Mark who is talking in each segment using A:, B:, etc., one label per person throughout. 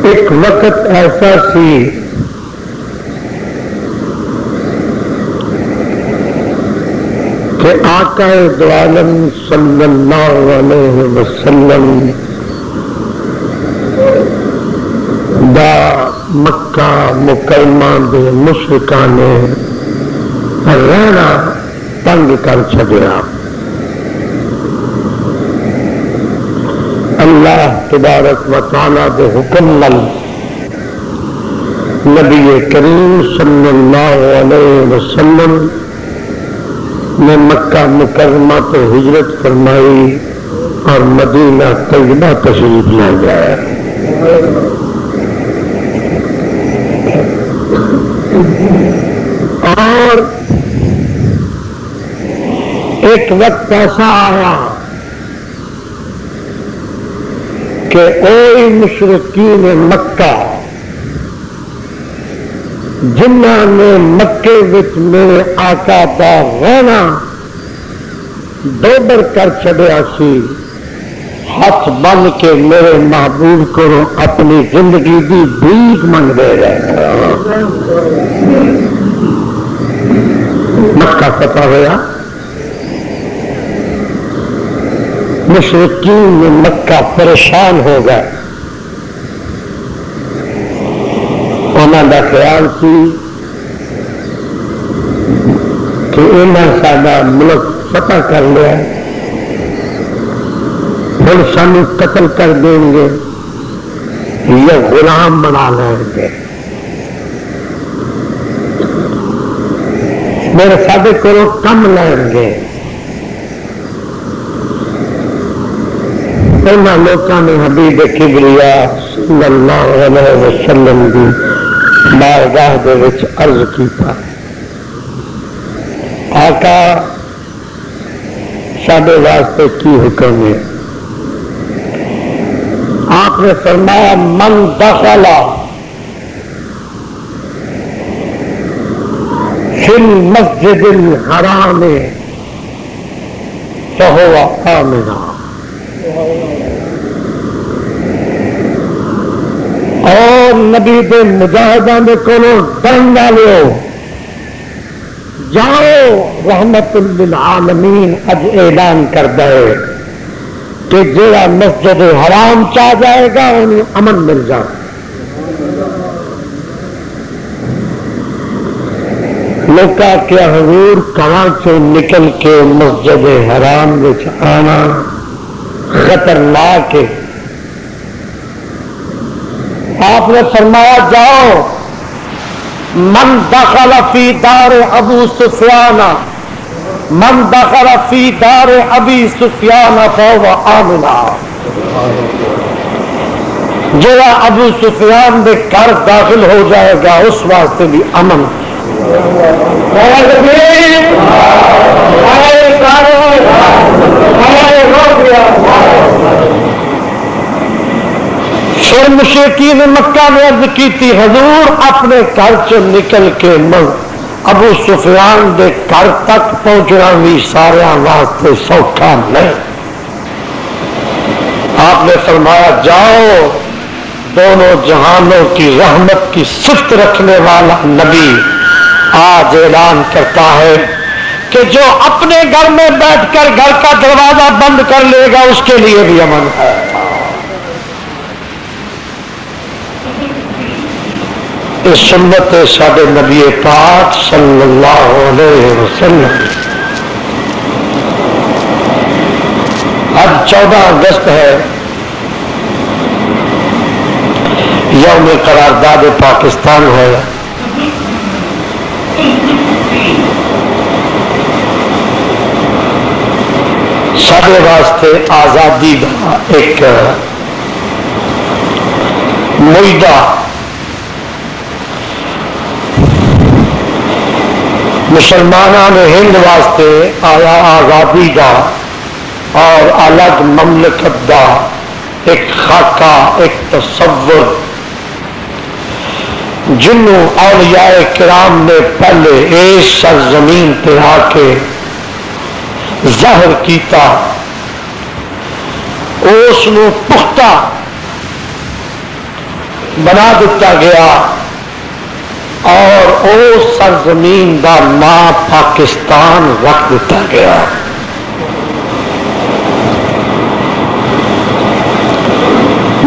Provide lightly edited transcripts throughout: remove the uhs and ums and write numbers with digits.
A: ایک وقت ایسا سی کہ آقا دو عالم صلی اللہ علیہ وسلم دا مکہ مکرمہ دے مشرکاں نے رہنا تنگ کر چھڈیا۔ اللہ تبارک و تعالی دے حکم نال نبی کریم صلی اللہ علیہ وسلم نے مکہ مکرمہ تو ہجرت فرمائی اور مدینہ طیبہ تشریف لے گیا۔ اور ایک وقت ایسا آیا کہ اوہی مشرکین مکہ جنہاں نے مکے وچ میرے آقا دا رہنا دوبر کر چھڈیا سی، ہاتھ بن کے میرے محبوب کو اپنی زندگی دی بھیک منگتے رہے۔ مکہ فتح ہوا، مشرکین مکہ پریشان ہو گئے۔ انہوں کا خیال سی کہ انہیں سارا ملک فتح کر لیا، پھر سانو قتل کر دیں گے یا غلام بنا لیں گے، میرے سادے کو کم لیں گے۔ انہوں لوگوں نے حبیب کبریا صلی اللہ علیہ وسلم کی بارگاہ دے وچ عرض کیتا، آقا ساڈے واسطے کی حکم ہے؟ آپ نے فرمایا من دخل فی المسجد الحرام فہو آمن۔ اور نبی دے مجاہداں دے کولوں ڈرن والے جاؤ، رحمت للعالمین اج اعلان کردا ہے کہ جڑا مسجد حرام چاہ جائے گا انہیں امن مل جائے۔ لوکا کیا حضور کہاں سے نکل کے مسجد حرام وچ آنا خطرناک ہے۔ آپ نے فرمایا جاؤ، من دخل فی دار ابو سفیان، من دخل فی دار ابی سفیان فہو آمن۔ جڑا ابو سفیان دے گھر داخل ہو جائے گا اس واسطے بھی امن۔ پھر مشرکین مکہ نے عرض کی تھی حضور اپنے گھر سے نکل کے ابو سفیان دے گھر تک پہنچنا بھی سارے واسطے سوکھا نہیں۔ آپ نے فرمایا جاؤ، دونوں جہانوں کی رحمت کی صفت رکھنے والا نبی آج اعلان کرتا ہے کہ جو اپنے گھر میں بیٹھ کر گھر کا دروازہ بند کر لے گا اس کے لیے بھی امن ہے۔ اس سنت ساڈے نبی پاک صلی اللہ علیہ وسلم۔ آج 14 اگست ہے، یوم قرارداد پاکستان ہے۔ سارے واسطے آزادی کا ایک معاہدہ، مسلمانوں نے ہند واسطے آیا آزادی کا اور الگ مملکت کا ایک خاکہ، ایک تصور جنوں اولیاء کرام نے پہلے اس سرزمین پہ آ کے ظاہر کیتا اس نو پختہ بنا دیتا گیا اور اس سرزمین کا نام پاکستان رکھ دیتا گیا.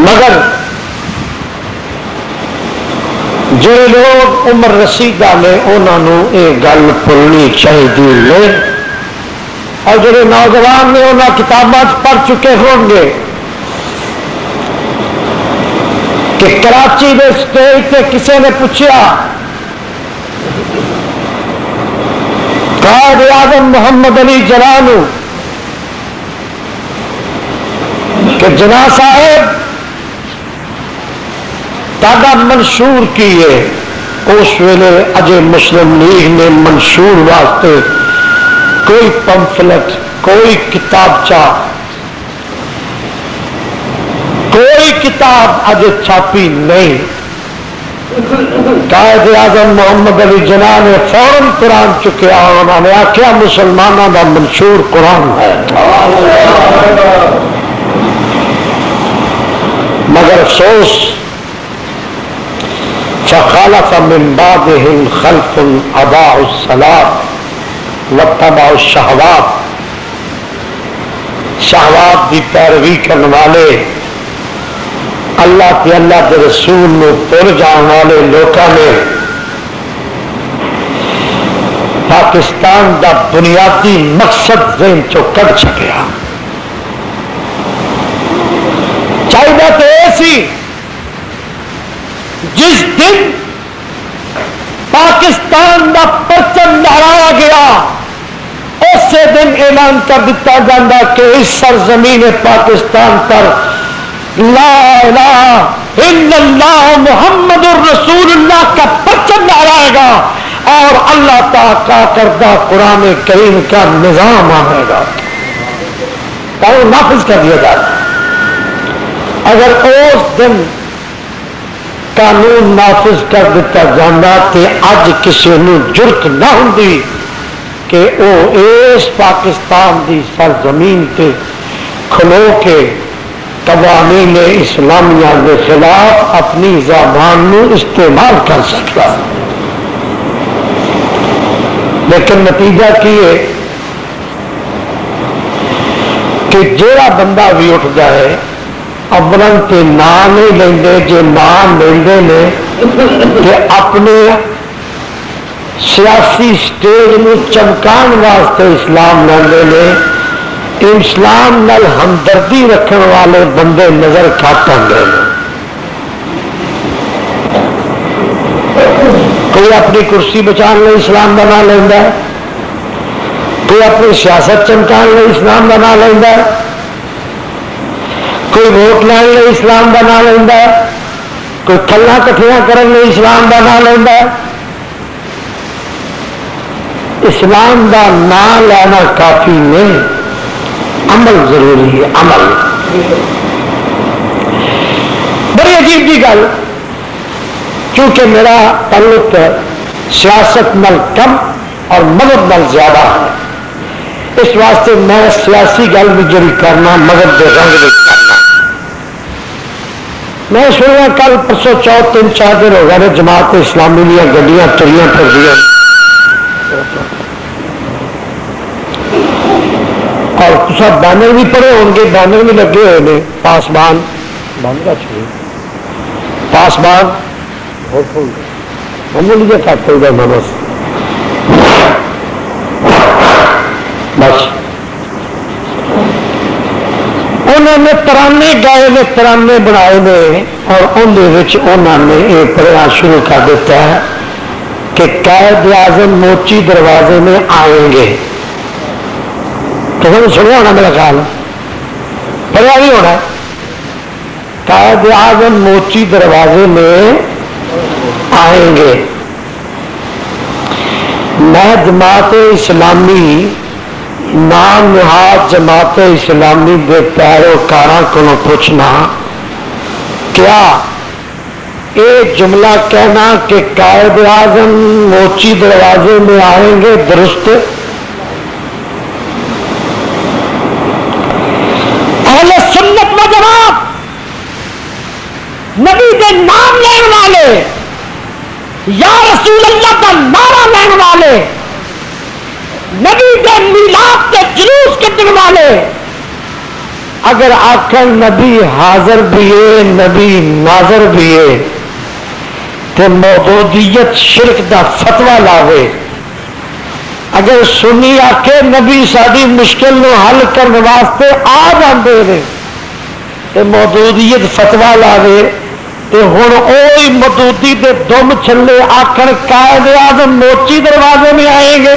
A: مگر جو لوگ عمر رسیدہ نے انہوں یہ گل بھولنی چاہیے نہیں، اور جڑے نوجوان نے انہوں کتاباں پڑھ چکے ہوں گے کہ کراچی کے اسٹیج پہ کسی نے پوچھا قائد اعظم محمد علی جناح نو کہ جناح صاحب تاڈا منشور کی ہے. اس ویلے اجے مسلم لیگ نے منشور واسطے کوئی پمفلٹ، کوئی کتابچہ، کوئی کتاب اجے چھاپی نہیں. قائد اعظم محمد علی جناح نے فوراً قرآن چکیا، انہوں نے آخیا مسلمانوں کا منشور قرآن ہے. مگر افسوس فخلف من بعدهم خلف اضاعوا الصلاة واتبعوا الشهوات، شہوات کی پیروی کرنے والے، اللہ کے اللہ کے رسول میں بھول جان والے لوگوں نے پاکستان کا بنیادی مقصد ذہن چو کر چکیا. چاہیے تو ایسی جس دن پاکستان کا پرچم لہرایا گیا اسی دن اعلان کر دیتا جاتا کہ اس سرزمین پاکستان پر لا الہ الا اللہ محمد الرسول اللہ کا پرچم لہرائے گا اور اللہ تعالیٰ کا کردہ قرآن کریم کا نظام آئے گا، قانون نافذ کر دیا جائے. اگر اس دن قانون نافذ کر دیتا جانا تو اج کسی نے جرت نہ ہوندی کہ وہ اس پاکستان کی سرزمین تے کھلو کے قوانین اسلامیہ کے خلاف اپنی زبان نو استعمال کر سکتا. لیکن نتیجہ کی ہے کہ جڑا بندہ بھی اٹھتا ہے ابرن کے نام نہیں لیں، جی نام لیں کہ اپنے سیاسی سٹیج میں چمکان واسطے اسلام لیں، اسلام نال ہمدردی رکھنے والے بندے نظر کھٹ آتے ہیں. کوئی اپنی کرسی بچان لئے اسلام کا نام لینا ہے، کوئی اپنی سیاست چمکان لئے اسلام کا نام لینا ہے، کوئی ووٹ لین لئے اسلام کا نام لینا ہے، کوئی کھلا کٹھیاں کرنے لئے اسلام کا نام لینا ہے. اسلام کا نام لینا کافی نہیں، عمل ضروری ہے. عمل بڑی عجیب کی گل، کیونکہ میرا تعلق سیاست نال کم اور مذہب نال زیادہ ہے، اس واسطے میں سیاسی گل بھی جڑی کرنا مذہب کے رنگ بھی کرنا. میں سنیا کل پرسوں چوتھ 3-4 دن ہو گئے جماعت اسلامی دیا گڈیاں تریاں پھر دیا اور سب بینر بھی پڑے ہو گے، بینر بھی لگے ہوئے ہیں. پاسبان بند کا چاہیے، پاسبان مجھے کٹ ہو گیا بس بس. انہوں نے ترانے گائے نے، ترانے بنائے نے، اور انہوں نے یہ پڑھنا شروع کر دیتا ہے کہ قائد اعظم موچی دروازے میں آئیں گے. تو سنیا ہونا میرا خیال پڑھا بھی ہونا. قائد اعظم موچی دروازے میں آئیں گے. میں جماعت اسلامی نام نہاد جماعت اسلامی کے پیروکاراں کو پوچھنا، کیا یہ جملہ کہنا کہ قائد اعظم موچی دروازے میں آئیں گے درست؟ یا رسول اللہ کا نعرہ لینے والے، نبی کے میلاد کے جلوس کٹنے والے اگر آخر نبی حاضر بھی ہے نبی ناظر بھی ہے تو موجودیت شرک دا فتوا لاوے، اگر سنی آکے نبی ساری مشکل نو حل کرنے واسطے آ جاندے نے تے موجودیت فتوا لاوے تے ہن اوہی مودودی دے دم چھلے آکھن قائد اعظم موچی دروازے میں آئیں گے۔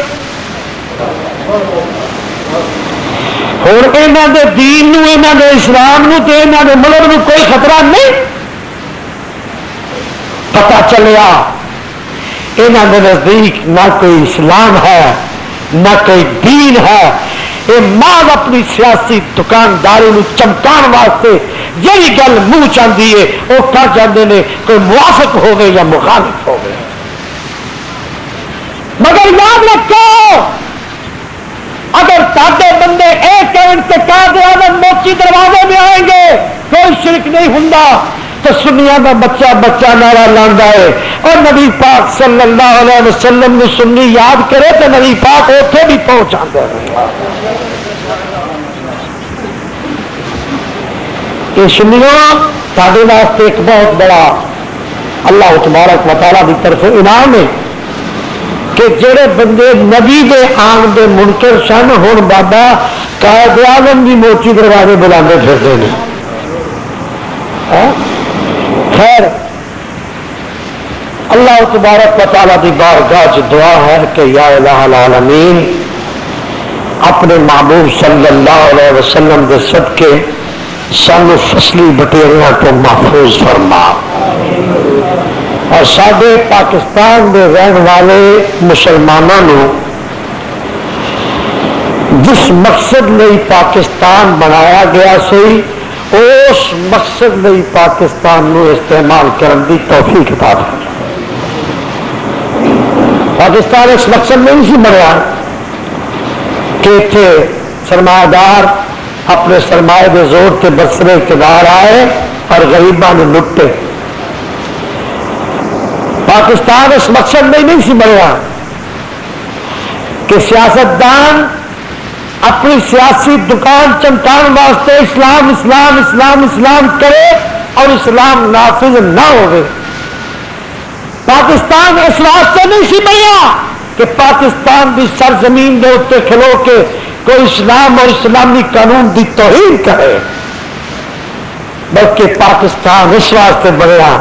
A: ہن انہاں دے دین نو، انہاں دے اسلام نو تے انہاں دے ملک نو کوئی خطرہ نہیں؟ پتہ چلیا انہاں دے نزدیک نہ کوئی اسلام ہے نہ کوئی دین ہے، یہ ماں اپنی سیاسی دکانداری نو چمکان واسطے یہی گل منہ چاہتی ہے وہ کر جاندے نے، کوئی موافق ہوگے یا مخالف ہوگے۔ مگر یاد رکھو اگر تاڈے بندے ایک قائد اعظم موچی دروازے میں آئیں گے کوئی شرک نہیں ہوندا تو سنیاں دا بچہ بچہ نعرہ لاندا ہے، اور نبی پاک صلی اللہ علیہ وسلم نے سنی یاد کرے تو نبی پاک اوتھے بھی پہنچ آندے ہیں۔ یہ سنیاں تاڈے واسطے ایک بہت بڑا اللہ تبارک و تعالیٰ کی طرف انعام ہے کہ جڑے بندے نبی دے آن دے منکر سن ہن بابا قائد اعظم بھی موچی دروازے بلاندے پھرتے ہیں۔ خیر اللہ تبارک و تعالیٰ کی بارگاہ دعا ہے کہ یا الہ العالمین اپنے محبوب صلی اللہ علیہ وسلم کے صدقے سانو فصلی بٹیریاں تو محفوظ فرما، اور سارے پاکستان کے رہن والے مسلمانوں جس مقصد لئی پاکستان بنایا گیا سی اس مقصد لئی پاکستان نو استعمال کرنے کی توفیق عطا فرما۔ پاکستان اس مقصد میں نہیں سی بنیا کہ اتنے سرمایہ دار اپنے سرمایہ کے زور کے برسرے اقتدار آئے اور غریباں نے لٹے۔ پاکستان اس مقصد میں نہیں سی بنیا کہ سیاستدان اپنی سیاسی دکان چمکان واسطے اسلام اسلام اسلام اسلام کرے اور اسلام نافذ نہ ہوئے۔ پاکستان اس واسطے نہیں سی بنیا کہ پاکستان کی سرزمین کے اتنے کھلو کے کوئی اسلام اور اسلامی قانون کی توہین کرے، بلکہ پاکستان اس واسطے بنیا،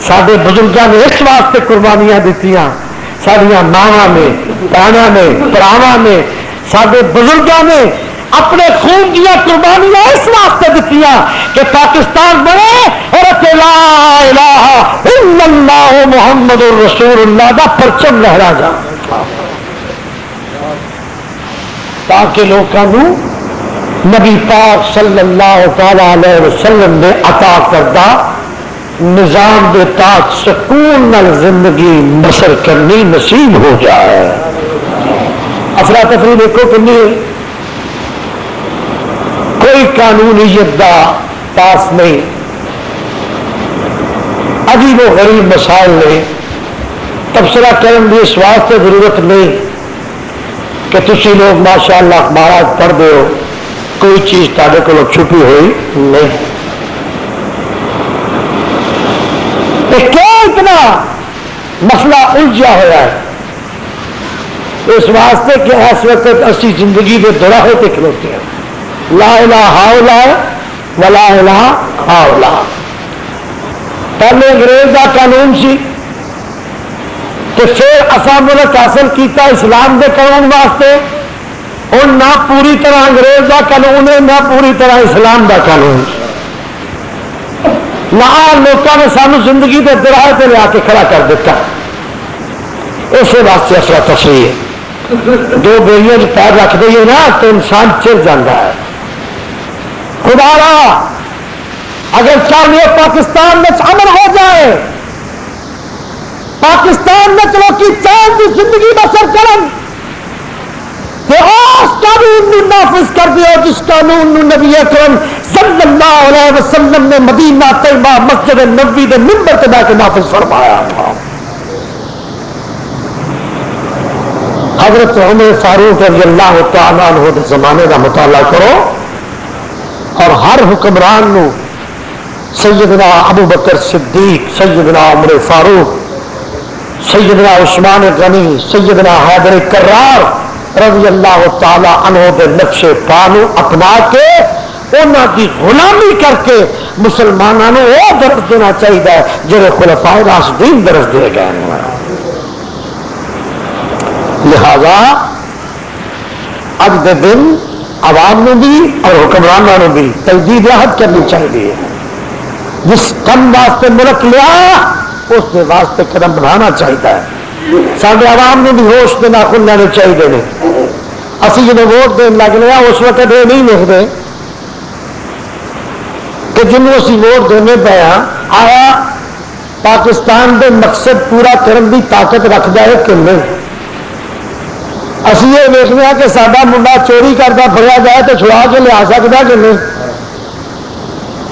A: سارے بزرگوں نے اس واسطے قربانیاں دیتیاں، ساریا ماواں نے بہنوں نے بھراواں نے سارے بزرگوں نے اپنے خون دیا قربانیاں اس واسطے دیتیاں کہ پاکستان بنے اور لا الہ الا اللہ محمد رسول اللہ کا پرچم لہرا جا، تاکہ لوگوں نبی پاک صلی اللہ تعالی علیہ وسلم نے عطا کردہ نظام دے تحت سکون نال زندگی بسر کرنی نصیب ہو جائے۔ افراتفری دیکھو کنی کوئی قانونیت دا پاس نہیں، عجیب و غریب مسائل نے تبصرہ کرنے کی اس واسطے ضرورت نہیں کہ تسی لوگ ماشاء اللہ اخبارات پڑھ دے ہو، کوئی چیز تاڑے کو چھپی ہوئی نہیں۔ کیوں اتنا مسئلہ الجھا ہوا ہے؟ اس واسطے کہ اس وقت اسی زندگی کے دوڑا ہوتے کھلوتے ہیں، لا الہ ہاؤلا ولا الہ ہاؤلا۔ پہلے انگریز کا قانون سی تو پھر اساں ملک حاصل کیتا اسلام کے قانون واسطے، اور نہ پوری طرح انگریز کا قانون ہے نہ پوری طرح اسلام کا قانون، نہ لوگوں نے سانو زندگی کے دراہے پہ لیا کے کھڑا کر دیتا۔ اس واسطے افرا تفری دو بیڑیاں جو پیر رکھ دئیے نا تو انسان چر جاتا ہے۔ خدا را اگر چاہیے پاکستان میں امن ہو جائے، پاکستان میں لوگ چین کی زندگی بسر کرن تو اس قانون نافذ کر دیو جس قانون نبی اکرم صلی اللہ علیہ وسلم نے مدینہ طیبہ مسجد نبوی کے منبر پہ بیٹھ کے نافذ فرمایا تھا۔ حضرت عمر فاروق رضی اللہ تعالیٰ عنہ کے زمانے کا مطالعہ کرو اور ہر حکمران نو سیدنا ابو بکر صدیق، سیدنا عمر فاروق، سیدنا عثمان غنی، سیدنا حیدر کرار رضی اللہ تعالی عنہ کے نقش پا اپنا کے انہاں کی غلامی کر کے مسلمانوں وہ درس دینا چاہیے جہے خلفائے راشدین درس دے گئے ہیں۔ لہذا اج دے دن عوام نے بھی اور حکمرانوں نے بھی تجدید راحت کرنی چاہیے۔ جس کم واسطے ملک لیا اس کے واسطے قدم بڑھانا چاہیے۔ سارے عوام نے بھی ہوش کے ناخن لینے چاہیے۔ اسی جب ووٹ دین لگ رہے ہیں اس وقت یہ نہیں لکھتے کہ جنہوں اسی ووٹ دینے پہ آیا پاکستان کے مقصد پورا کرنے کی طاقت رکھتا ہے کہ نہیں۔ اسی یہ دیکھتے ہیں کہ سارا منڈا چوری کرتا پھڑیا جائے تو چھڑا کے لیا سکتا کہ نہیں،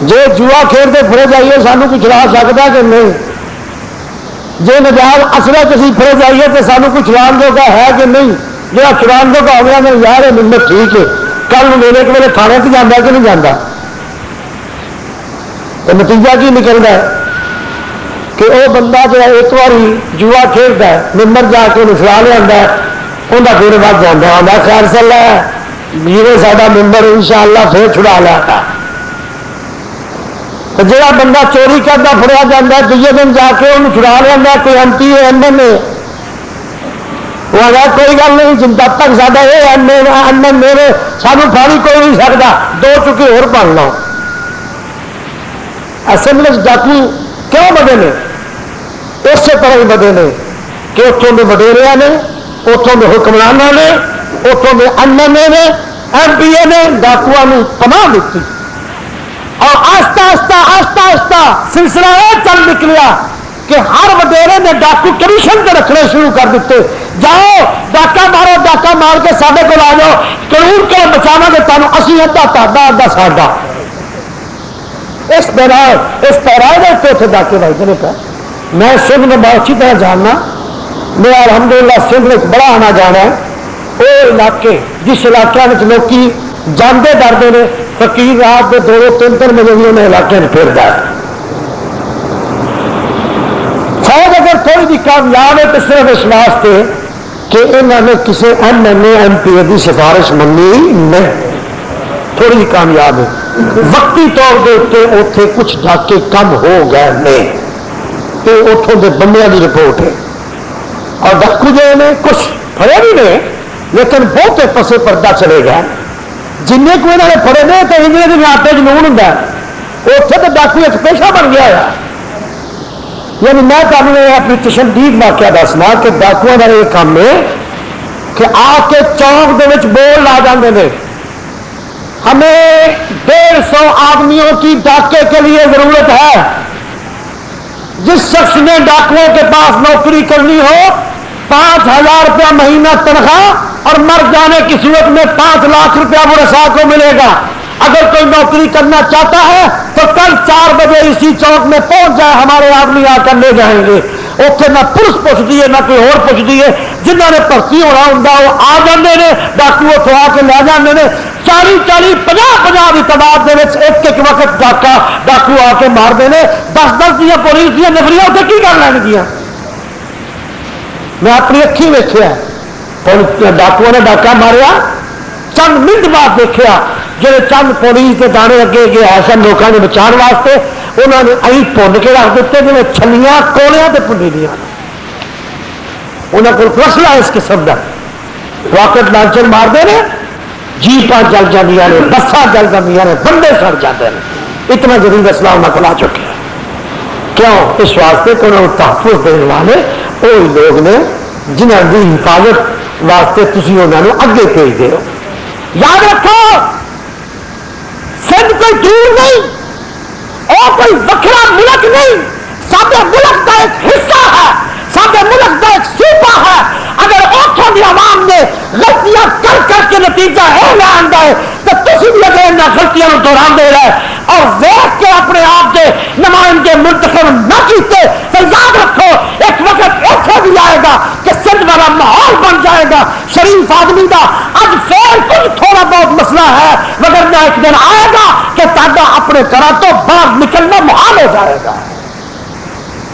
A: جی جوا کھیلتے پھڑے جائیے سانو کوئی چھڑا سکتا کہ نہیں، جی نجائز اصلہ کسی پھڑے جائیے تو سانو کوئی چھڑان جوگا ہے کہ نہیں، جو چھڑان جوگا ہو گیا میں یار نمبر ٹھیک ہے کل میرے کو میرے تھانے سے جانا کہ نہیں جانا، تو نتیجہ کی نکلتا ہے کہ وہ بندہ جو ایک بار جوا کھیلتا ہے نمبر جا کے انہیں چھڑا لیا انہیں پھر بات جانا آتا خیر صلی میرے سارا ممبر ان شاء اللہ پھر چھڑا لیا تھا۔ تو جہاں بندہ چوری کرتا پھڑیا جاتا ہے دوسرے دن جا کے انہوں چھڑا لیا کوئی M P M L A وہ آ کوئی گل نہیں جب تک سا یہ ایم ایل اے سانو پھاڑی کوئی نہیں سکتا دو چکی اور پڑھ لو۔ اسمبلی ڈاکو کیوں بدے نے؟ اسی طرح ہی بدے نے کہ اتوں کے وڈیریا نے اتوں کے حکمرانوں نے اتوں کے ایم ایل اے نے ایم پی اے نے ڈاکو پناہ دیتی اور آہستہ آہستہ آہستہ آہستہ سلسلہ یہ چل نکلیا کہ ہر وڈیرے نے ڈاکو کمیشن کے رکھنے شروع کر دیتے، جاؤ ڈاکہ مار کے سارے کو آ جاؤ قانون کو بچانا کہ تمہیں اسی ادھا تا ادھا ساڈا۔ اس پیرائے کے اتنے ڈاکے بھائی پہ میں سندھ میں بہت اچھی طرح جاننا، میرا الحمدللہ سندھ میں بڑا آنا جانا ہے۔ وہ علاقے جس علاقے میں لوگ جانے ڈرتے ہیں فقیر رات کے 2-3 بجے بھی انہیں علاقے میں پھرتا ہے۔ فوج اگر تھوڑی بھی کامیاب ہے تو صرف اس واسطے کہ انہوں نے کسی M L A M P A کی سفارش منی نہیں، تھوڑی بھی کامیاب ہے۔ وقتی طور پہ اتنے کچھ ڈاکے کم ہو گئے نہیں، یہ اتوں کے بندیاں کی رپورٹ ہے اور ڈاکو جو نے کچھ پڑے بھی نہیں لیکن بہتے پسے پردہ چلے گئے جن کو انہوں نے پڑے نے تو انہیں کے ناطے جنون ہوں اتنے تو ڈاکو ایک پیشہ بن گیا ہے۔ یعنی میں تمہیں اپنی تشدید واقعہ دسنا کہ ڈاکو کا یہ کام ہے کہ آ کے چوک کے بول لا جاتے ہیں ہمیں 150 آدمیوں کی ڈاکے کے لیے ضرورت ہے، جس شخص نے ڈاکوؤں کے پاس نوکری کرنی ہو 5,000 روپیہ مہینہ تنخواہ اور مر جانے کی صورت میں 5 لاکھ روپیہ ورثاء کو ملے گا۔ اگر کوئی نوکری کرنا چاہتا ہے تو کل 4 بجے اسی چوک میں پہنچ جائے، ہمارے آدمی آ کر لے جائیں گے۔ اتنے نہ پولیس پوچھتی ہے نہ کوئی اور پوچھتی ہے، جنہوں نے بھرتی ہونا ہوں وہ آ جاتے ہیں، ڈاکو اتوں آ کے لے جاتے ہیں 40-40 50-50 کی تعداد ایک وقت ڈاکو آ کے مارتے ہیں۔ 10-10 دیا پولیس دیا نفریاں اتنے کی کر لین گیا؟ میں اپنی اکھی ویکیا ڈاکو نے ڈاکہ ماریا چند منٹ بعد دیکھا جہے چند پولیس کے دانے اگے گئے ایسا لوگوں نے بچاؤ واسطے انہوں نے ائی پن کے رکھ دیتے جی چھلیاں کولیا تو پنڈی دیا انہوں کو فیصلہ اس قسم کا راکٹ لانچر مارتے ہیں، جیپاں جل جاتی نے، بساں جل جاتی نے، بندے سڑ جاتے ہیں، اتنا جدید اسلام نہ کلا چکے ہیں۔ کیوں؟ اس واسطے کہ انہوں نے تحفظ دینے والے وہی لوگ نے جنہوں کی حفاظت واسطے تھی انہوں نے اگے بھیج دو۔ یاد رکھو سندھ کوئی دور نہیں اور کوئی وکھرا ملک نہیں، سارے ملک کا ایک حصہ ہے، سارے ملک کا ایک صوبہ ہے۔ اگر اتوں کی عوام نے غلطیاں کر کر کے نتیجہ یہ لے آتا ہے تو تھی بھی اگر ان غلطیاں دہرا دے رہے اور وہ کے اپنے آپ کے نمائندے منتخب نہ کیتے تو یاد رکھو ایک وقت ایسا بھی آئے گا کہ سندھ والا ماحول بن جائے گا شریف آدمی کا اج پھر کچھ تھوڑا بہت مسئلہ ہے مگر نہ ایک دن آئے گا کہ تاڈا اپنے گھر تو باہر نکلنا محال ہو جائے گا.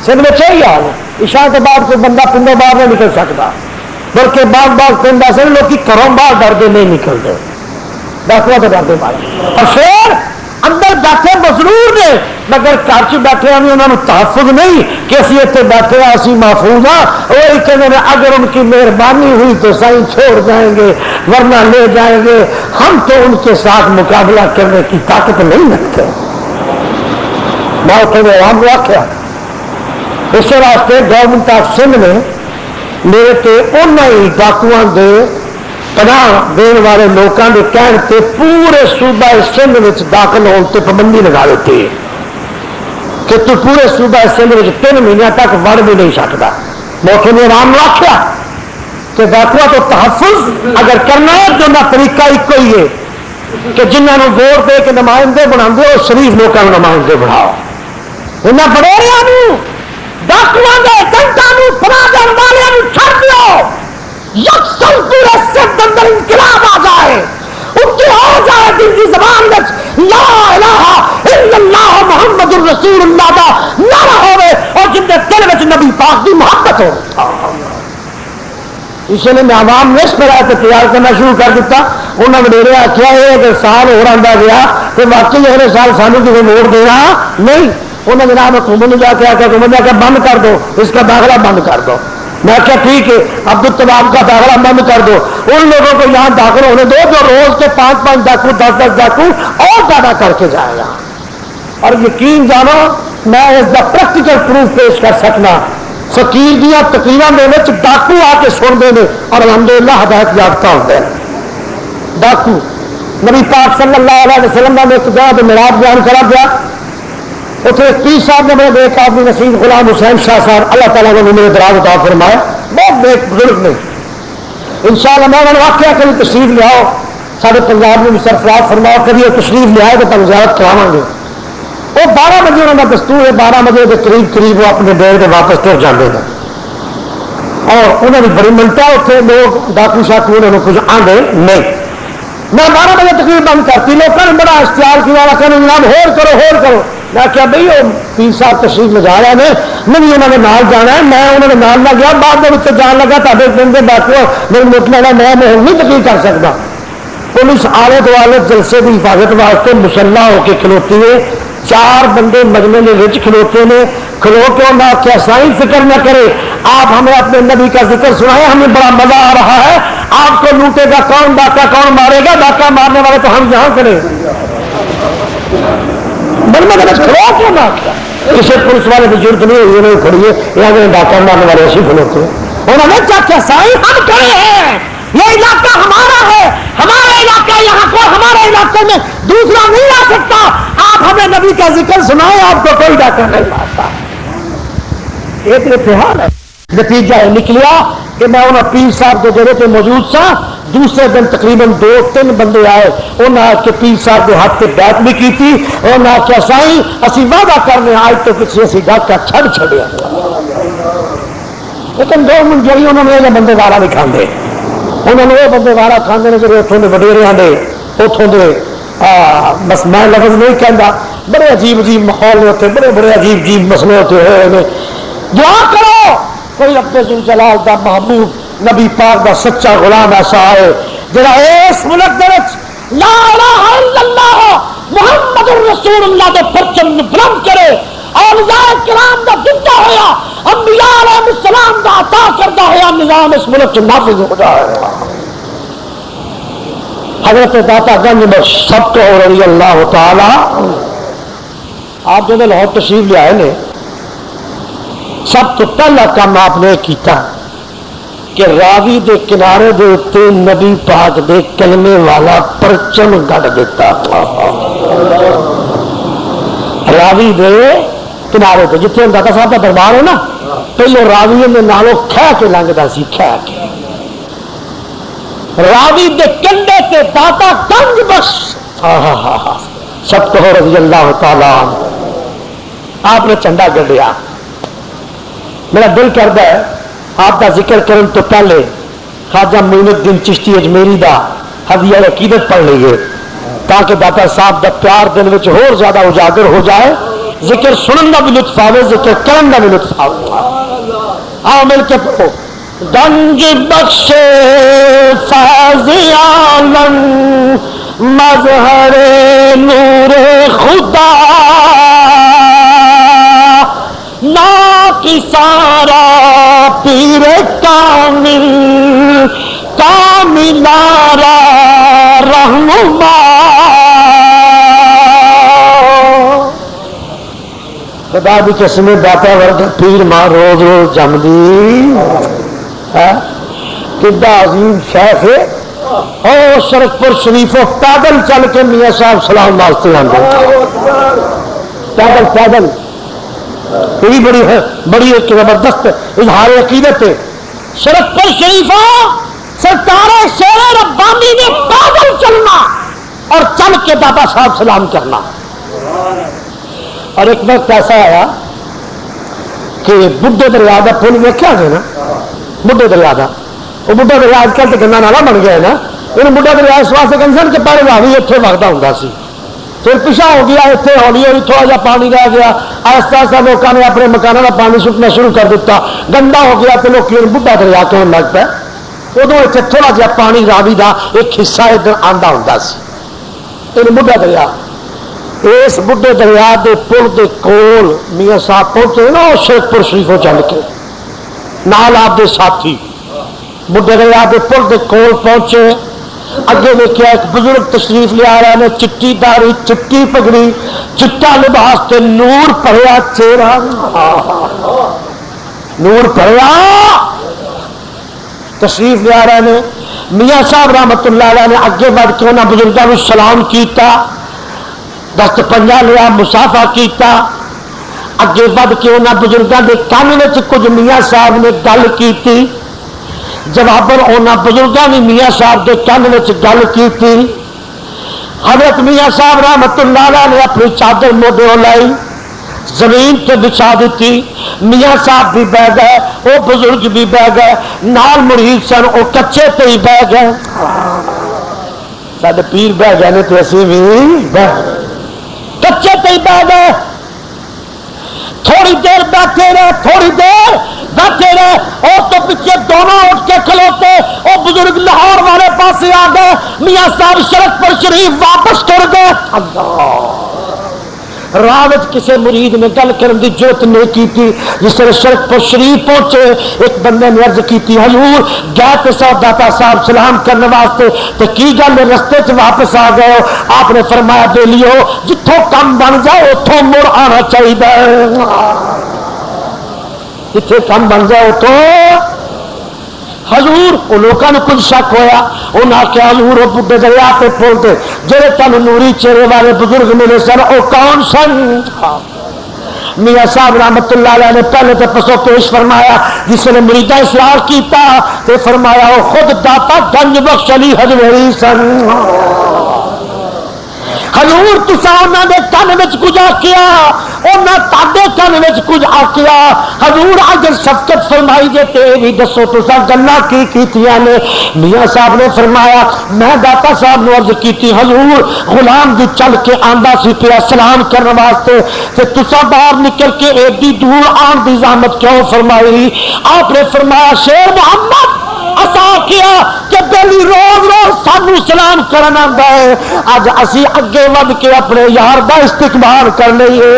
A: سندھ میں یہی حال ہے. عشاء کے بعد کوئی بندہ پنڈوں باہر نہیں نکل سکتا بلکہ بعض پنڈ ایسے لوگ گھروں باہر ڈرتے نہیں نکلتے ڈاکو تو ڈرتے باہر اور پھر اندر بیٹھے ضرور نے مگر گھر چ بیٹھے بھی انہوں نے تحفظ نہیں کہ اسی اتنے بیٹھے ہیں اسی محفوظ ہاں وہی کہتے ہیں اگر ان کی مہربانی ہوئی تو صحیح چھوڑ جائیں گے ورنہ لے جائیں گے. ہم تو ان کے ساتھ مقابلہ کرنے کی طاقت نہیں رکھتے. میں اتنے عوام کو آخیا اس واسطے گورنمنٹ آف سندھ نے میرے تے انہیں ڈاکواں دے پناہ دین والے لوگوں کے کہنے تے پورے صوبہ سندھ میں داخل ہونے سے پابندی لگا دیتی ہے کہ تو پورے صوبہ سندھ میں 3 مہینے تک وڑ بھی نہیں سکتا. موقع نے عوام نے آخیا کہ ڈاکوا تو تحفظ اگر کرنا ہے تو نہ طریقہ ایک ہی ہے کہ جنہوں ووٹ دے کے نمائندے بنا دو شریف لوگوں کو نمائندے بناؤ. انہیں بڑے ڈاکواں دے جنٹاں پناہ دین والوں چھڑ دیو یکساں پورے سندھ اندر انقلاب آ جائے اٹھی ہو جائے دل کی زبان میں لا الہ الا اللہ محمد الرسول اللہ دا نعرہ ہوئے اور جن کے دل میں نبی پاک کی محبت ہو. اس لیے میں عوام نے اس پر آئے تیار کرنا شروع کر دیتا. انہوں نے میرے آخیا یہ اگر سال ہو آتا گیا تو واقعی اگلے سال سانو کسی ووٹ دینا نہیں. انہوں نے جناب حکومت نے جا کے آ حکومت جا کے بند کر دو اس کا داخلہ بند کر دو. میں کیا ٹھیک ہے عبدالتواب کا داخلہ بند کر دو. ان لوگوں کو یہاں داخل ہونے دو جو روز کے 5-5 ڈاکو 10-10 ڈاکو اور زیادہ کر کے جائے گا. اور یقین جانو میں اس کا پریکٹیکل پروف پیش کر سکنا. فقیر دیا تقریروں کے ڈاکو آ کے سنتے ہیں اور الحمدللہ ہدایت یافتہ ہوتے ہیں. ڈاکو نبی پاک صلی اللہ علیہ وسلم نے ایک جگہ پہ میلاد بیان کرا گیا. اتنے پیر صاحب نے میرے ایک آدمی نصیب غلام حسین شاہ صاحب اللہ تعالیٰ نے میرے دراز عطا فرمایا بہت نیک بزرگ نے. انشاءاللہ میں انہوں نے واقعہ کبھی تشریف لے آؤ سارے پنجاب میں بھی سرفراز فرماؤ کبھی وہ تشریف لے آئے تو تم زیارت کراواں گے. وہ 12 بجے انہوں کا دستور ہے 12 بجے کے قریب وہ اپنے ڈیرے سے واپس ٹر جاتے ہیں اور انہوں نے بڑی منتا اتنے لوگ ڈاکو شاکو انہوں نے کچھ آدھے نہیں. میں 12 بجے تقریب بند کرتی لوگوں نے بڑا اشتہار کیا کہ جناب ہور کرو. میں کیا بھائی وہ پیر صاحب تشریف لے جا رہے ہیں نہیں انہوں نے نال جانا ہے. میں انہوں نے نال نہ گیا بعد میں جان لگا تے دن کے ڈاکو میرے ملک میں میں نہیں تقریر کر سکتا. پولیس آلے دوالے جلسے کی حفاظت واسطے مسلح ہو کے کھلوتی ہے. 4 بندے مجمے میں رچ کھلوتے ہیں. کھلو کے انہوں نے کیا سائیں فکر نہ کرے آپ ہمیں اپنے نبی کا ذکر سنائے ہمیں بڑا مزہ آ رہا ہے. آپ کو لوٹے گا کون ڈاکہ کون مارے گا ڈاکہ مارنے والے تو ہم یہاں کریں. کسی پولیس والے کی ضرورت نہیں ہوئی انہوں نے کھڑی ہے ڈاکہ مارنے والے ایسے کھلوتے ہیں. انہوں نے کیا سائیں ہم کھڑے ہیں یہ علاقہ ہمارا ہے ہمارا علاقہ یہاں کو ہمارے علاقے میں دوسرا نہیں آ سکتا. آپ ہمیں نبی کا ذکر سنائیں آپ کو کوئی ڈاکہ نہیں مارتا. ایک اتحاد ہے. نتیجہ نکلیا کہ میں انہوں پیر صاحب کے جگہ پہ موجود تھا. دوسرے دن تقریباً 2-3 بندے آئے انہوں نے آ کے پیر صاحب کے ہاتھ سے بیعت بھی کی تھی. انہوں نے آخیا سائیں اسی وعدہ کرنے آج تو کسی اسی ڈاکہ چھڑیا لیکن 2 منٹ انہوں نے یہ بندے وارا نہیں کھانے. انہوں نے وہ بندے وارا کھانے نے جب اتوں کے وڈیریاں دے اتوں کے بس میں لفظ نہیں کہہ بڑے عجیب ماحول ہوتے بڑے عجیب مسئلے ہوتے ہوئے. دعا کرو کوئی اپنے جلال دا محبوب نبی پاک دا سچا غلام ایسا آئے جڑا اس ملک دے وچ لا الہ الا اللہ محمد الرسول اللہ دے پرچم بلند کرے. اولیاء کرام دا دتا ہوا انبیاء علیہ السلام دا عطا کردہ ہوا نظام اس ملک چ نافذ ہو جائے. حضرت داتا گنج بخش سب تو رضی اللہ تعالی آپ جب لاہور تشریف لے آئے نے سب تو پہلا کام آپ نے کیتا کہ راوی دے کنارے دے اتنے نبی پاک دے کلمے والا پرچم گڑ دیتا. راوی دے کنارے پہ جتنے داتا صاحب کا دربار ہے نا پہلے راوی نے نالوں کھہ کے لنگتا سی کھہ کے راوی دے کنڈے تے داتا گنج بخش سب کہو رضی اللہ تعالیٰ عنہ۔ آپ نے چنڈا گڈیا، میرا دل کرتا ہے آپ کا ذکر کرنے تو پہلے خواجہ معین الدین چشتی اجمیری دا ہدیہ عقیدت پڑھ لیے تاکہ داتا صاحب دا پیار دل میں اور زیادہ اجاگر ہو جائے، ذکر سنن کا بھی لطف آئے، ذکر کرن کا بھی لطف آئے۔ آؤ مل کے پڑھو۔ گنج بخش فیض عالم مظہر نور خدا نا کی سارا پیر کامل کاملارا رہنما خدا بھی قسم داتا ورگا پیر ماں روز روز جمدی کدہ عظیم شیخ ہے او شرک پور شریف پیدل چل کے میاں صاحب سلام واسطے آندے پیدل پیدل یہ بڑی ہے، بڑی ایک زبردست اظہار عقیدت ہے۔ شرک پور شریف سرکار شیر ربانی نے پیدل چلنا اور چل کے داتا صاحب سلام کرنا۔ اور ایک وقت ایسا آیا کہ بڈھے دریا کا پل ویکیا گیا نا، بڈھے دریا کا، وہ بڈھا دریا اج کل تو گندا نالا بن گیا ہے نا، یہ بڈھا دریا اس واسطے گندے کہ پہلے راوی اتنے وگدا ہوں سی، پھر پیچھا ہو گیا اتنے ہولی ہولی تھوڑا جہا پانی رہ گیا، آہستہ آہستہ لوگوں نے اپنے مکانوں کا پانی سٹنا شروع کر دیتا، گندا ہو گیا تو لوگ بڈھا دریا کہنے لگ پہ، ادو اتنے تھوڑا جہا پانی راوی کا ایک حصہ ادھر آتا ہوں سی، یہ بڈھا دریا۔ اس بڈھے دریا کے پل کے کول میاں صاحب پہنچے نا شرک پور شریفوں چل کے نال آپ کے ساتھی بڈھے دریا کے پل کے کول پہنچے، اگے دیکھا ایک بزرگ تشریف لیا رہے نے، چٹی داڑھی چٹی پگڑی چٹا لباس تے نور پڑیا چہرہ، نور پڑیا تشریف لیا رہے نے۔ میاں صاحب رحمت اللہ علیہ نے اگے بڑھ کے انہوں بزرگوں کو سلام کیتا، دست پنجا لیا، مسافہ کیتا، اگے بڑھ کے انہوں بزرگوں کے کان میں کچھ میاں صاحب نے گل کی، جواباً انہوں بزرگوں نے میاں صاحب کے کان میں گل کی۔ حضرت میاں صاحب رحمت اللہ علیہ نے اپنی چادر موڈے لائی، زمین تے بچھا دیتی، میاں صاحب بھی بہ گئے، وہ بزرگ بھی بہ گئے، نال مرید سن وہ کچے تے ہی بہ گئے، سارے پیر بہ گئے نے تو اسی بھی بہ کچے تے ہی بہ گئے۔ تھوڑی دیر بیٹھے رہے، تھوڑی دیر بیٹھے رہے، اور تو پیچھے دونوں اٹھ کے کھلوتے، وہ بزرگ لاہور والے پاسے آ گئے، میاں صاحب شرک پر شریف واپس کر گئے۔ اللہ راوت کسی مرید نے گل کرن دی جرت نہیں کی تھی، جس طرح شرک پر شریف پہنچے ایک بندے نے عرض کی تھی حضور گئے تو صاحب داتا صاحب سلام کرنے واسطے تو کی گل رستے چ واپس آ گئے ہو؟ آپ نے فرمایا بیلیو جتوں کم بن جائے اتوں مڑ آنا چاہیے، جتنے کم بن جائے اتوں۔ حضور وہ لوگوں نے کچھ شک ہویا، انہوں نے آخیا حضور وہ بڈھے دریا پہ پھولتے جہے تم نوری چہرے والے بزرگ ملے سن وہ کون سن؟ میاں صاحب رحمت اللہ علیہ نے پہلے تو پسو پیش فرمایا، جس نے مریدہ اصرار کیتا تو فرمایا وہ خود داتا گنج بخش علی حجویری سن۔ حضور تسا انہوں نے کن میں کچھ آکیا، انہوں تاڈے کن میں کچھ آکیا، حضور اگر شفقت فرمائی جے تے بھی دسو تسا گلاں کی کیتیاں نے؟ میاں صاحب نے فرمایا میں داتا صاحب نے عرض کیتی حضور غلام دی چل کے آندا سی پیا سلام کرنے واسطے تے تسا باہر نکل کے ایڈی دور آن دی زحمت کیوں فرمائی؟ آپ نے فرمایا شیر محمد اسا کیا کہ بیلی روز روز سانو سلام کرنا آندا ہے، اج اسی اگے ود کے اپنے یار دا استقبال کر لئیے۔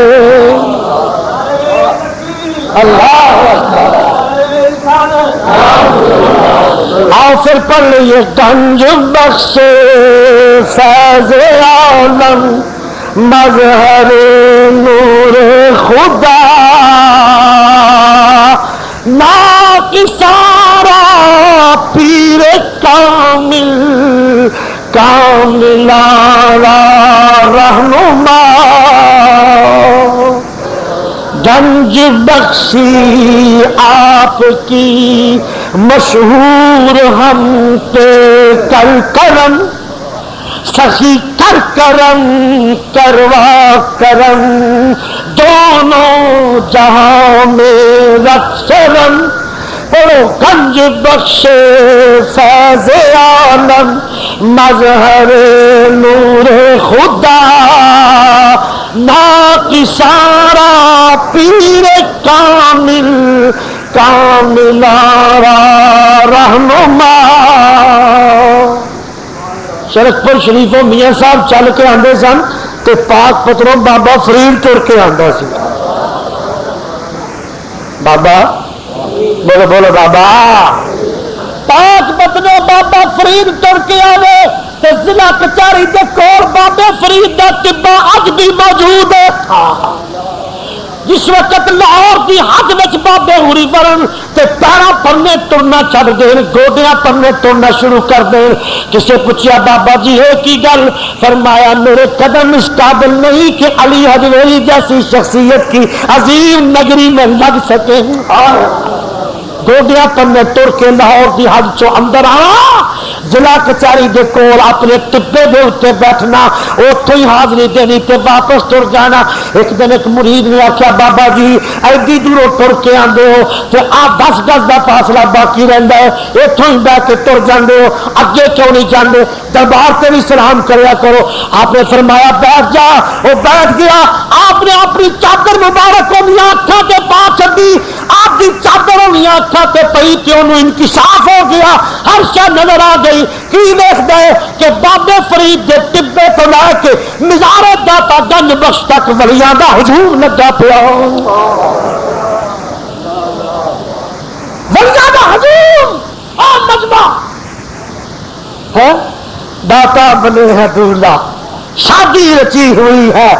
A: اللہ آؤ پھر پڑھ لئیے گنج بخش فیض عالم مظہر نور خدا نا کی سارا پیر کامل کاملارا رہنما گنج بخشی آپ کی مشہور ہم پہ کر کرم سخی کر کرم کروا کرم دونوں جہاں میں رکھ سرم پڑھو گنج بخش فیض عالم مظہر نور خدا ناقصارا پیر کامل کاملارا رہنما. شرکپور شریفوں میاں صاحب چل کے آتے سن تو پاک پتروں بابا فرید تر کے آتا سی. بابا بولو بولو بابا. پاک پتروں بابا فرید تر کے آئے تو ضلع کچہری کے کول بابے فرید کا ٹبا اج بھی موجود ہے. جس وقت لاہور کی حد وچ بابے ہوری ورن تے پیراں پرنے ٹرنا چھڈ دین گوڈیاں پرنے ٹرنا شروع کر دین. کسے پوچھا بابا جی ہے کی گل؟ فرمایا میرے قدم اس قابل نہیں کہ علی حجویری جیسی شخصیت کی عظیم نگری میں لگ سکے. گوڈیاں پرنے ٹر کے لاہور کی حد چو اندر آنا ضلع کچہری دے کول اپنے ٹبے دے اتنے بیٹھنا اتوں ہی حاضری دینی تے واپس تر جانا. ایک دن ایک مرید نے آخیا بابا جی ایڈی دوروں تر کے آتے ہو تو آ 10 گز کا فاصلہ باقی رہتا ہے اتوں ہی بہ کے تر جاتے ہو اگے کیوں نہیں جاتے دربار سے بھی سلام کریا کرو. آپ نے فرمایا بیٹھ جا. وہ بیٹھ گیا. آپ نے اپنی چادر مبارک اکھاں تے پا چڈی. آپ کی چادر اکھاں تے پئی تے انہوں انکشاف ہو گیا. ہر شے نظر آ گئی. کی دیکھتا ہے کہ بابے فرید دے ٹبے تو لے کے مزار داتا گنج بخش تک ولیاں دا ہجوم لگا پیا. ولیاں دا ہجوم آ مجمع ہے. داتا بنے ہیں دولہا شادی رچی ہوئی ہے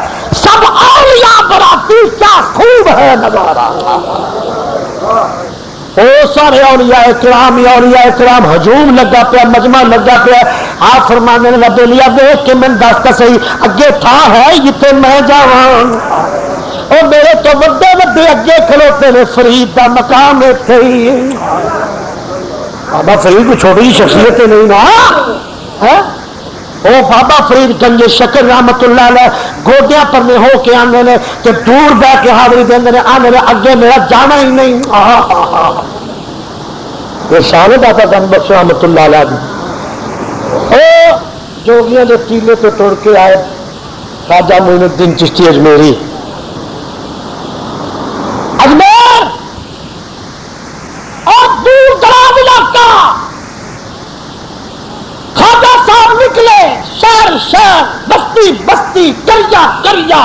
A: سب اولیاء براتی کیا خوب ہے نظارہ. او سارے اولیاء کرام ہجوم لگا پیا مجمع لگا پیا. آپ فرمانے نے رب لیا دیکھ کے میں دستا صحیح اگے تھا ہے جتے میں جاواں. اور میرے تو وڈے وڈے اگے کھلوتے نے فرید دا مقام اتنے ہی. بابا فرید کو چھوٹی شخصیت نہیں نا. او بابا فرید گنج شکر رحمت اللہ علیہ گوڈیاں پر میں ہو کے آنے نے کہ دور بہ کے حاضری دیں نے آنے نے اگے میرا جانا ہی نہیں. یہ شان داتا گنج بخش رحمت اللہ علیہ دی. او جوگیاں دے ٹیلے تو توڑ کے آئے خواجہ معین الدین چشتی اجمیری اجمیر اور دور دراز علاقہ. خواجہ صاحب نکلے شہر شہر بستی بستی کریا کریا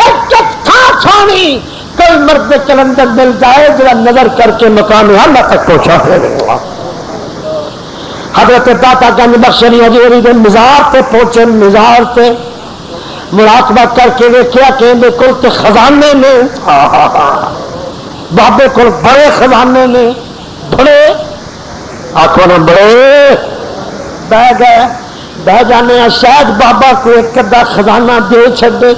A: ایک ایک تھا چھانی کوئی مرد کلندر مل جائے ذرا نظر کر کے مقام اللہ تک پہنچا دے. حضرت داتا گنج بخش حجویری دے مزار پہ پہنچے. مزار پہ مراقبہ کر کے دیکھا کہ اندر کل تے خزانے نے بابے کو بڑے خزانے نے بڑے آنکھوں نے بڑے بہ گئے بہ جانے ہیں شاید بابا کو ایک ادھا خزانہ دے چھڑے.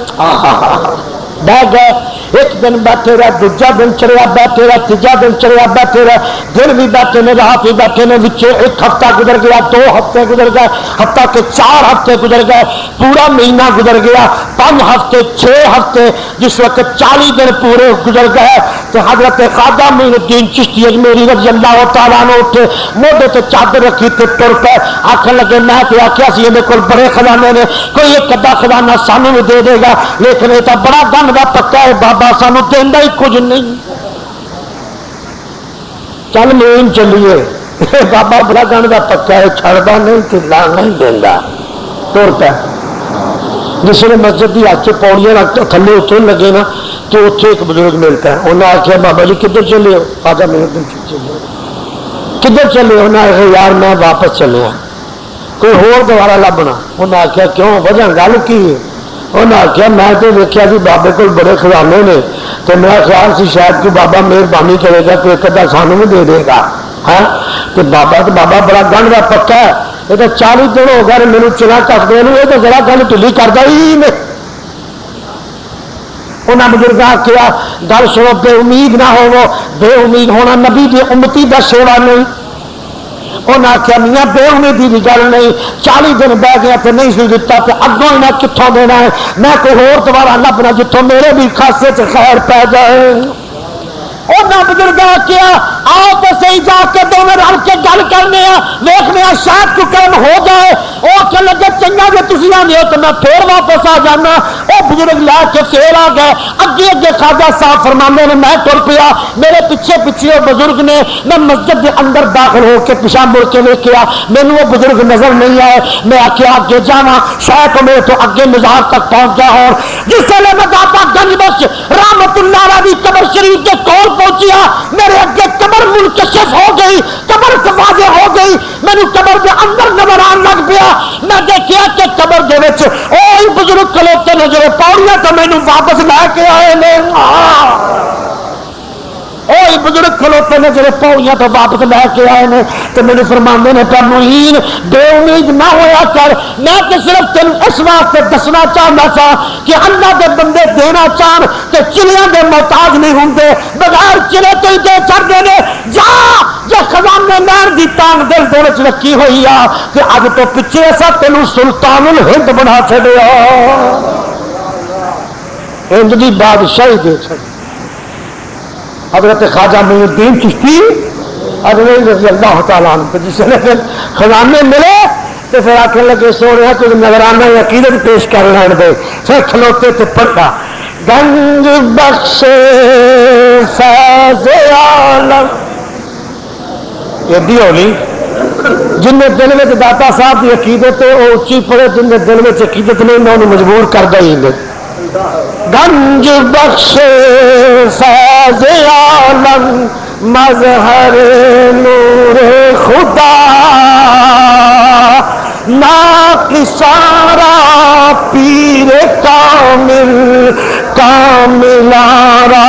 A: بہ گئے. ایک دن بیٹھے رہے دوجا دن چڑھیا بیٹھے رہے تیجا دن چڑھیا بیٹھے رہے دن بھی بیٹھے نے رات بھی بیٹھے نے وچے ایک ہفتہ گزر گیا 2 ہفتے گزر گئے حتیٰ کہ 4 ہفتے گزر گئے پورا مہینہ گزر گیا 5 ہفتے 6 ہفتے جس وقت 40 دن پورے گزر گئے تو حضرت خواجہ معین الدین چشتی اجمیری رضی اللہ تعالیٰ عنہ اٹھے موڈے تے چادر رکھی تے ٹر پے آخر لگے میں تو آخیا سی یہ کول بڑے خزانے نے کوئی ایک ادھا خزانہ سانوں بھی دے دے گا لیکن یہ تو بڑا گن کا پکا ہے بابا سانو دینا ہی کچھ نہیں. چل مین چلیے بابا بڑا گن کا پکا ہے چھڑتا نہیں تلا نہیں دینا تر پہ. جس نے مسجد کی ہاتھ پوڑیاں رکھ تھلے اتر لگے نا تو اتنے ایک بزرگ ملتا ہے انہیں آخیا بابا جی کدھر چلے ہو. خواجہ معین الدین کدھر چلے ہو. انہیں آخیا یار میں واپس چلے کوئی ہور دوبارہ لبنا. انہیں آخیا کیوں وجہ گل کی ہے. انہیں آخیا میں تو دیکھا کہ بابے کو بڑے خزانے نے تو میرا خیال سی شاید کہ بابا مہربانی کرے گا کوئی ایک ادھا سانوں بھی دے دے گا. ہاں تو بابا بڑا گن کا پکا ہے یہ تو 40 دن ہو گئے میرے چلا کس دے یہ تو ذرا گل ٹھلی کرتا ہی نہیں. انہیں بزرگ آخیا گل سنو بے امید نہ ہو. بے امید ہونا نبی دی امتی دا سیوا نہیں. انہیں آخیا میاں بے امیدی کی گل نہیں، 40 دن بہ گیا تو نہیں سی دتا تو اگوں انہیں کتوں دینا ہے، میں کوئی ہور دوبارہ لبنا جتوں میرے بھی خاصے چ خیر پی جائے۔ انہیں بزرگ کیا آؤ تو صحیح جا کے دونوں رل کے گل کرنے ویخنے شاید کوئی کام ہو جائے۔ وہ آخر لگے چنگا جی تھی آنے ہو تو میں پھر واپس آ جانا۔ وہ بزرگ لا کے پھر آ گئے، اگے اگے خواجہ صاحب فرمانے نے میں تر پیا، میرے پیچھے پیچھے وہ بزرگ نے، میں مسجد کے اندر داخل ہو کے پیچھا مڑ کے ویکیا، مینو وہ بزرگ نظر نہیں آئے۔ میں آخیا اگے جانا شاید میرے تو اگے مزار تک پہنچ گیا ہو۔ جس ویلے میں داتا گنج بخش رحمت اللہ علیہ قبر شریف کے کول پہنچیا، میرے اگے قبر منکشف ہو گئی، قبر واضح ہو گئی، مینو قبر کے اندر نظر آن لگ پیا۔ میں دیکھا کہ قبر دے وچ اوہی بزرگ کھلوتے نے جو پاؤڑیاں تو مینو واپس لے کے آئے نے، وہی بزرگ کھلوتے نے جڑے پاؤڑیاں تو واپس لے کے آئے نے۔ تو میرے فرماندے نے پر معین بے امید نہ ہویا کر، میں تو صرف تین اس واسطے دسنا چاہتا سا کہ اللہ دے بندے دینا چاہن کہ چلیاں دے محتاج نہیں ہوندے، بغیر چلے تو ہی دے چڑھتے ہیں۔ جا جے خزانے لین دی تانگ دل دے وچ رکھی ہوئی آ کہ اج تو پیچھے ایسا تینوں سلطان الہند بنا چھڈیا، ہند دی بادشاہی دے چھڈی۔ حضرت خواجہ معین الدین چشتی رضی اللہ تعالیٰ عنہ جس نے پھر خزانے ملے تو پھر آخر لگے سونے کوئی نظرانہ عقیدت پیش کر لین دے، پھر کھلوتے تو پڑھا گنج بخش فیض عالم، یہ بھی ہولی جن دل میں داتا صاحب کی عقیدت ہے وہ اچھی پڑے، جن دل میں عقیدت نہیں انہوں مجبور کر دیں گے۔ گنج بخش فیض عالم مظہر نور خدا، ناقصارا پیر کامل کاملارا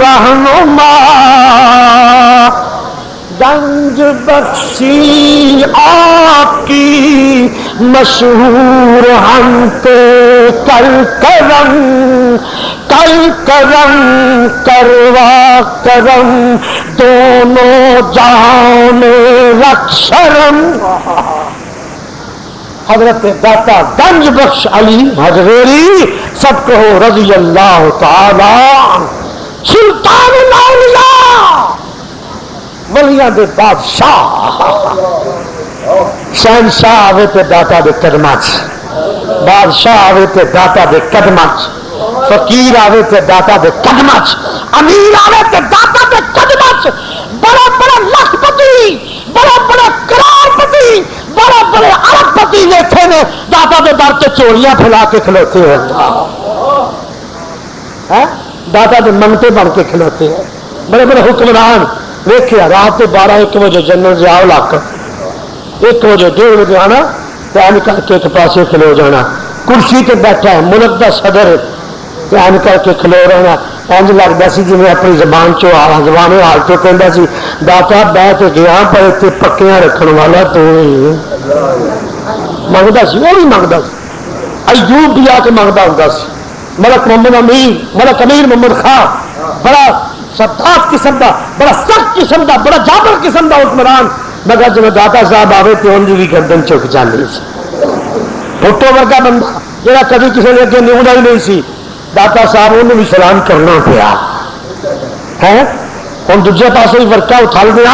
A: رہنما، گنج بخشی آپ کی مشہور ہنت کل کرم کل کرم کروا کرم دونوں جہاں میں رکھ شرم۔ حضرت داتا گنج بخش علی حجویری سب کہو رضی اللہ تعالی سلطان الاولیاء ولیاں دے بادشاہ، شہنشاہ آوے تے داتا دے قدماں چ، بادشاہ آوے تے داتا دے قدماں چ، فقیر آوے تے داتا دے قدماں چ، امیر آوے تے داتا دے قدماں چ، بڑا بڑا لکھ پتی، بڑا بڑا کروڑ پتی، بڑے بڑے ارب پتی دیکھے نے داتا دے در کے چوریاں پھیلا کے کھلوتے ہیں، داتا دے منگتے بن کے کھلوتے ہیں۔ بڑے بڑے حکمران ویکھیا رات کے 12-1 بجے جنرل ضیاء الحق 1 بجے 1:30 بجے آنا تین کر کے ایک پاسے کھلو جانا، کرسی تے بیٹھا ہے ملک دا صدر تین کر کے کھلو رہنا، انج لگتا سی جی اپنی زبان زبان حال تو کہہ سی داتا بہ کے گیا پر اتنے پکیاں رکھن والا تو منگتا سی، وہ بھی منگتا سی، ایوب بھی آ کے منگتا ہوں سی، ملک محمد امیر ملک امیر محمد خان بڑا سداد قسم کا، بڑا سخت قسم کا، بڑا جابر قسم کا حکمران، مگر جب داتا صاحب آئے تو ان کی گردن چک جانی سی۔ بھٹو ورگا بندہ جہاں کبھی کسی نے اگے نیوندا ہی نہیں سی، داتا صاحب انہوں بھی سلام کرنا پیا ہے۔ ہوں دوجے پاسے بھی ورکا اٹھا دیا،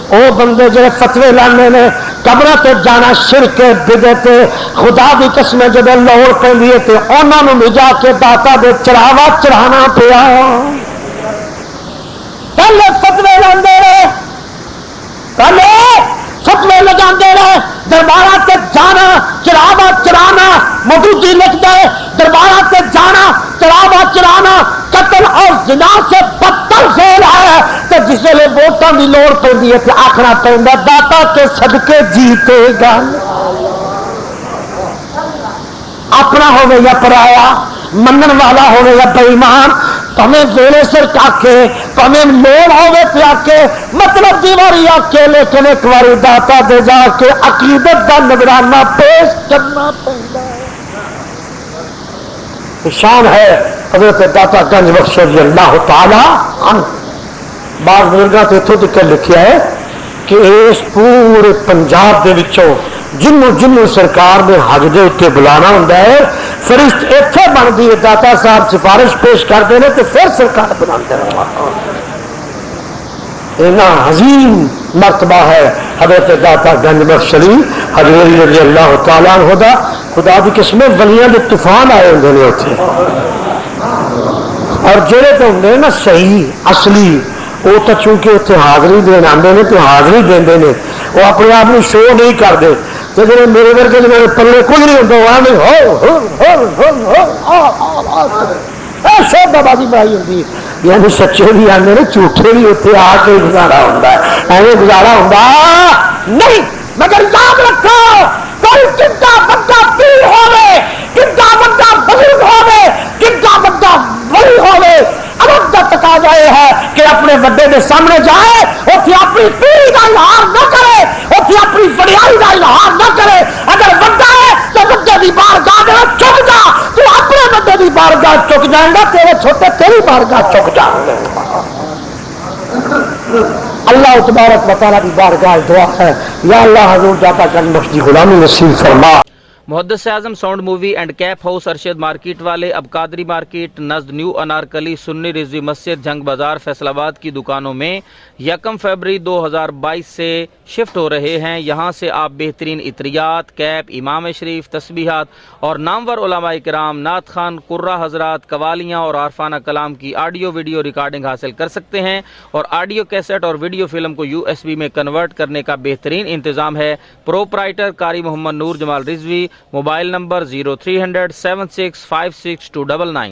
A: وہ بندے جڑے فتوے لانے نے قبر تے جانا شرک بدعت، خدا دی قسم جب لوڑ پی تو انہوں بھی جا کے داتا دے چڑھاوا چڑھانا پیا۔ پہلے فتوے لاندے رہے، پہلے فتوے لگا رہے، دربار سے جانا چڑھاوا چڑھانا، مودودی لکھ دے دربار سے جانا چڑھاوا چڑھانا قتل اور زنا سے بدتر فعل ہے۔ تو جس ویلے ووٹاں کی لوڑ پی ہے تو آخنا پہنتا داتا کے صدقے جیتے گا، اپنا ہوے یا پرایا، منن والا ہوے یا بےمان، پویں ویلے سر آکے پویں لوڑ ہوے پہ آکے مطلب دیواری آکے، لیکن ایک باری داتا دے جا کے عقیدت کا نگرانہ پیش کرنا پڑتا ہے۔ شان ہے حضرت داتا گنج بخش رضی اللہ تعالی عنہ۔ بعض بزرگوں نے اتوں تک لکھا ہے کہ اس پورے پنجاب دے وچوں جنوں سرکار نے حج دے اتنے بلانا ہوتا ہے فرشت اتنے بنتی ہے داتا صاحب سفارش پیش کرتے ہیں تو پھر سرکار بنا عظیم مرتبہ ہے حضرت داتا گنج بخش شریف حضرت رضی اللہ تعالیٰ عنہ دا خدا کی قسم ولیاں دے طوفان آئے ہوتے ہیں اتنے اور جہے تو ہوں نا صحیح اصلی وہ تو چونکہ اتنے حاضری دین آتے ہیں تو حاضری دے وہ اپنے آپ کو شو نہیں کرتے تو جی میرے ورگے میرے پلے کچھ نہیں ہوتا شوبہ بازی بنائی ہوتی یعنی سچے بھی آتے ہیں جھوٹے بھی اتنے آ کے گزارا ہوتا ہے ایویں گزارا ہوتا نہیں مگر یاد رکھو کوئی کتا بڑا پیر ہوے کتا بڑا بزرگ ہوے کتا بڑا ولی ہوے اب کا تقاضا یہ ہے کہ اپنے بڑے کے سامنے جائے اتنے اپنی پیڑھی کا اظہار نہ کرے اتنے اپنی بڑیائی کا اظہار نہ کرے اگر بڑا ہے تو بڑے کی بارگاہ میں چک جا تو اپنے بڑے کی بارگاہ چک جائے گا تیرے چھوٹے تیری بارگاہ چک جائیں گے اللہ تبارک و تعالیٰ کی بارگاہ دعا ہے یا اللہ حضور داتا گنج بخش کی غلامی نصیب فرما.
B: Muhaddis Azam sound movie and cap house Arshad market والے اب قادری مارکیٹ نزد نیو انارکلی سنی رضوی مسجد جنگ بازار فیصل آباد کی دکانوں میں 1 فروری 2022 سے شفٹ ہو رہے ہیں. یہاں سے آپ بہترین عطریات، کیپ، امام شریف، تسبیحات اور نامور علماء کرام، نعت خوان، قرہ حضرات، قوالیاں اور عارفانہ کلام کی آڈیو ویڈیو ریکارڈنگ حاصل کر سکتے ہیں اور آڈیو کیسٹ اور ویڈیو فلم کو USB میں کنورٹ کرنے کا بہترین انتظام ہے. Proprietor Qari Muhammad Noor Jamal Rizvi. Mobile number 0300 7656 299.